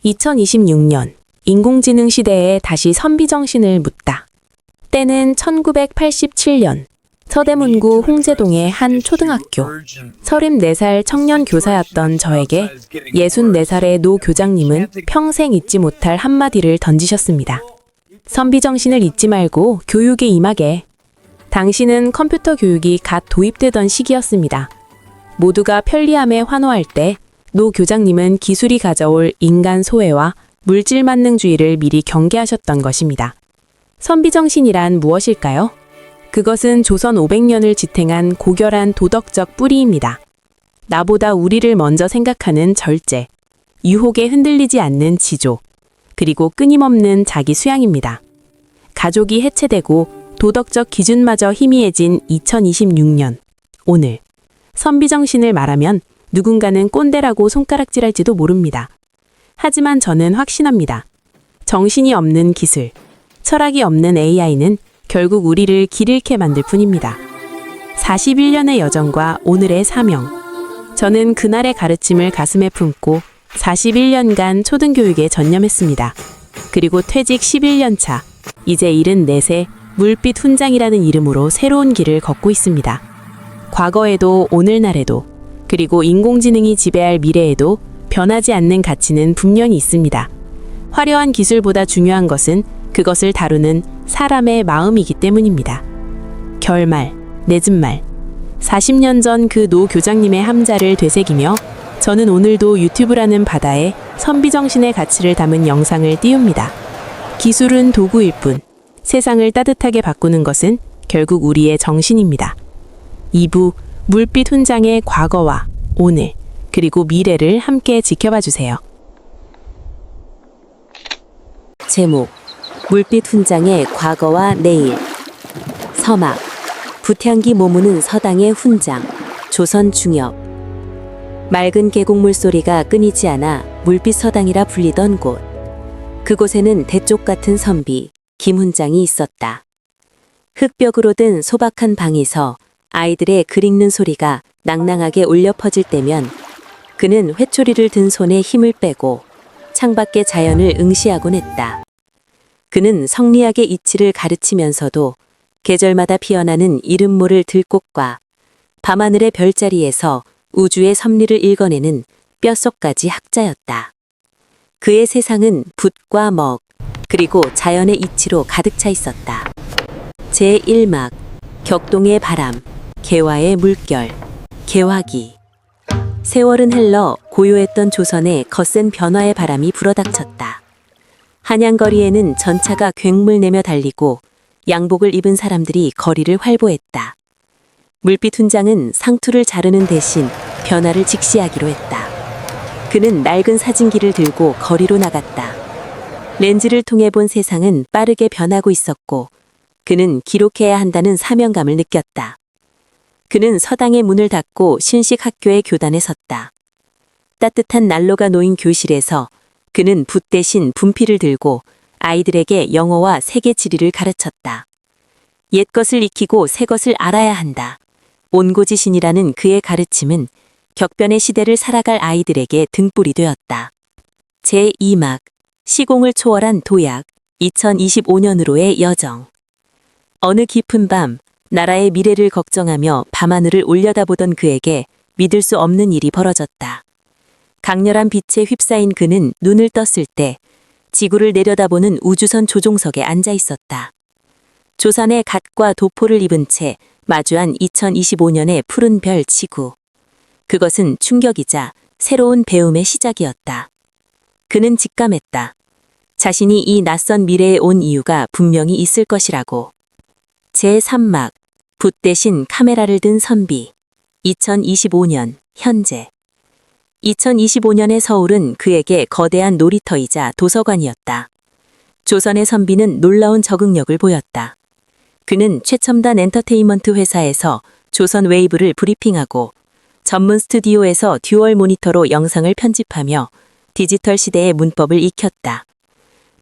2026년 인공지능 시대에 다시 선비정신을 묻다. 때는 1987년 서대문구 홍제동의 한 초등학교. 34살 청년 교사였던 저에게 64살의 노 교장님은 평생 잊지 못할 한마디를 던지셨습니다. 선비정신을 잊지 말고 교육에 임하게. 당시는 컴퓨터 교육이 갓 도입되던 시기였습니다. 모두가 편리함에 환호할 때 노 교장님은 기술이 가져올 인간 소외와 물질 만능주의를 미리 경계하셨던 것입니다. 선비정신이란 무엇일까요? 그것은 조선 500년을 지탱한 고결한 도덕적 뿌리입니다. 나보다 우리를 먼저 생각하는 절제, 유혹에 흔들리지 않는 지조, 그리고 끊임없는 자기 수양입니다. 가족이 해체되고 도덕적 기준마저 희미해진 2026년, 오늘 선비정신을 말하면 누군가는 꼰대라고 손가락질할지도 모릅니다. 하지만 저는 확신합니다. 정신이 없는 기술, 철학이 없는 AI는 결국 우리를 길 잃게 만들 뿐입니다. 41년의 여정과 오늘의 사명. 저는 그날의 가르침을 가슴에 품고 41년간 초등교육에 전념했습니다. 그리고 퇴직 11년 차, 이제 74세 물빛 훈장이라는 이름으로 새로운 길을 걷고 있습니다. 과거에도 오늘날에도 그리고 인공지능이 지배할 미래에도 변하지 않는 가치는 분명히 있습니다. 화려한 기술보다 중요한 것은 그것을 다루는 사람의 마음이기 때문입니다. 결말, 내집말. 40년 전 그 노 교장님의 함자를 되새기며 저는 오늘도 유튜브라는 바다에 선비정신의 가치를 담은 영상을 띄웁니다. 기술은 도구일 뿐, 세상을 따뜻하게 바꾸는 것은 결국 우리의 정신입니다. 2부 물빛 훈장의 과거와 오늘, 그리고 미래를 함께 지켜봐 주세요. 제목 물빛 훈장의 과거와 내일. 서막 붓향기 머무는 서당의 훈장. 조선 중엽. 맑은 계곡물 소리가 끊이지 않아 물빛 서당이라 불리던 곳. 그곳에는 대쪽 같은 선비 김 훈장이 있었다. 흙벽으로 든 소박한 방에서 아이들의 글 읽는 소리가 낭낭하게 울려 퍼질 때면 그는 회초리를 든 손에 힘을 빼고 창밖의 자연을 응시하곤 했다. 그는 성리학의 이치를 가르치면서도 계절마다 피어나는 이름 모를 들꽃과 밤하늘의 별자리에서 우주의 섭리를 읽어내는 뼛속까지 학자였다. 그의 세상은 붓과 먹, 그리고 자연의 이치로 가득 차 있었다. 제1막 격동의 바람, 개화의 물결, 개화기. 세월은 흘러 고요했던 조선에 거센 변화의 바람이 불어닥쳤다. 한양거리에는 전차가 굉물내며 달리고 양복을 입은 사람들이 거리를 활보했다. 물빛 훈장은 상투를 자르는 대신 변화를 직시하기로 했다. 그는 낡은 사진기를 들고 거리로 나갔다. 렌즈를 통해 본 세상은 빠르게 변하고 있었고 그는 기록해야 한다는 사명감을 느꼈다. 그는 서당의 문을 닫고 신식 학교의 교단에 섰다. 따뜻한 난로가 놓인 교실에서 그는 붓 대신 분필을 들고 아이들에게 영어와 세계 지리를 가르쳤다. 옛 것을 익히고 새 것을 알아야 한다. 온고지신이라는 그의 가르침은 격변의 시대를 살아갈 아이들에게 등불이 되었다. 제2막 시공을 초월한 도약 2025년으로의 여정. 어느 깊은 밤 나라의 미래를 걱정하며 밤하늘을 올려다보던 그에게 믿을 수 없는 일이 벌어졌다. 강렬한 빛에 휩싸인 그는 눈을 떴을 때 지구를 내려다보는 우주선 조종석에 앉아 있었다. 조선의 갓과 도포를 입은 채 마주한 2025년의 푸른 별 지구. 그것은 충격이자 새로운 배움의 시작이었다. 그는 직감했다. 자신이 이 낯선 미래에 온 이유가 분명히 있을 것이라고. 제3막 붓 대신 카메라를 든 선비. 2025년 현재. 2025년의 서울은 그에게 거대한 놀이터이자 도서관이었다. 조선의 선비는 놀라운 적응력을 보였다. 그는 최첨단 엔터테인먼트 회사에서 조선 웨이브를 브리핑하고 전문 스튜디오에서 듀얼 모니터로 영상을 편집하며 디지털 시대의 문법을 익혔다.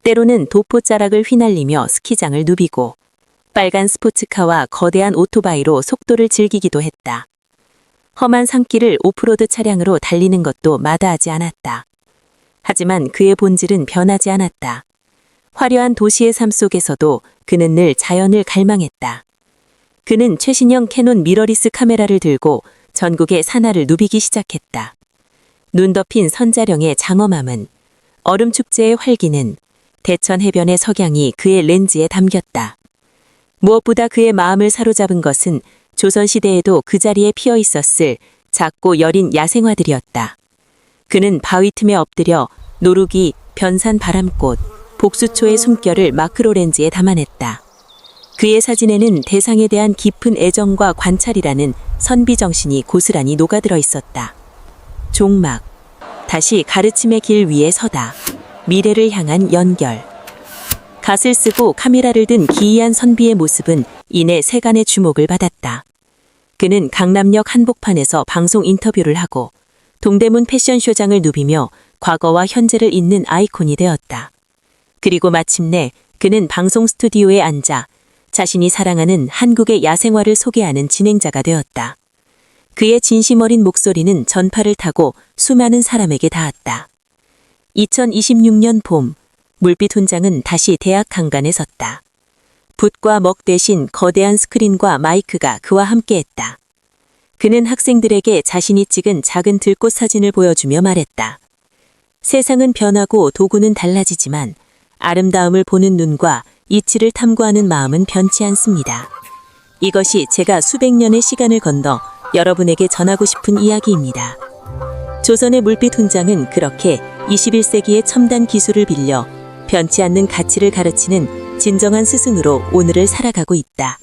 때로는 도포자락을 휘날리며 스키장을 누비고 빨간 스포츠카와 거대한 오토바이로 속도를 즐기기도 했다. 험한 산길을 오프로드 차량으로 달리는 것도 마다하지 않았다. 하지만 그의 본질은 변하지 않았다. 화려한 도시의 삶 속에서도 그는 늘 자연을 갈망했다. 그는 최신형 캐논 미러리스 카메라를 들고 전국의 산하를 누비기 시작했다. 눈 덮인 선자령의 장엄함은, 얼음 축제의 활기는, 대천 해변의 석양이 그의 렌즈에 담겼다. 무엇보다 그의 마음을 사로잡은 것은 조선시대에도 그 자리에 피어 있었을 작고 여린 야생화들이었다. 그는 바위 틈에 엎드려 노루기, 변산 바람꽃, 복수초의 숨결을 마크로 렌즈에 담아냈다. 그의 사진에는 대상에 대한 깊은 애정과 관찰이라는 선비 정신이 고스란히 녹아들어 있었다. 종막, 다시 가르침의 길 위에 서다. 미래를 향한 연결. 갓을 쓰고 카메라를 든 기이한 선비의 모습은 이내 세간의 주목을 받았다. 그는 강남역 한복판에서 방송 인터뷰를 하고 동대문 패션쇼장을 누비며 과거와 현재를 잇는 아이콘이 되었다. 그리고 마침내 그는 방송 스튜디오에 앉아 자신이 사랑하는 한국의 야생화를 소개하는 진행자가 되었다. 그의 진심 어린 목소리는 전파를 타고 수많은 사람에게 닿았다. 2026년 봄, 물빛 훈장은 다시 대학 강간에 섰다. 붓과 먹 대신 거대한 스크린과 마이크가 그와 함께했다. 그는 학생들에게 자신이 찍은 작은 들꽃 사진을 보여주며 말했다. 세상은 변하고 도구는 달라지지만 아름다움을 보는 눈과 이치를 탐구하는 마음은 변치 않습니다. 이것이 제가 수백 년의 시간을 건너 여러분에게 전하고 싶은 이야기입니다. 조선의 물빛 훈장은 그렇게 21세기의 첨단 기술을 빌려 변치 않는 가치를 가르치는 진정한 스승으로 오늘을 살아가고 있다.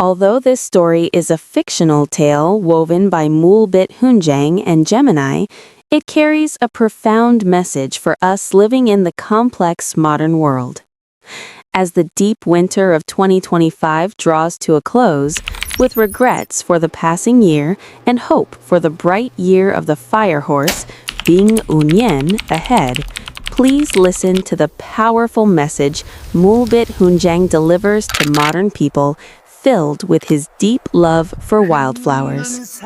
Although this story is a fictional tale woven by Mulbit Hunjang and Gemini, it carries a profound message for us living in the complex modern world. As the deep winter of 2025 draws to a close, with regrets for the passing year and hope for the bright year of the fire horse, Bing Unyen, ahead, please listen to the powerful message Mulbit Hunjang delivers to modern people, filled with his deep love for wildflowers.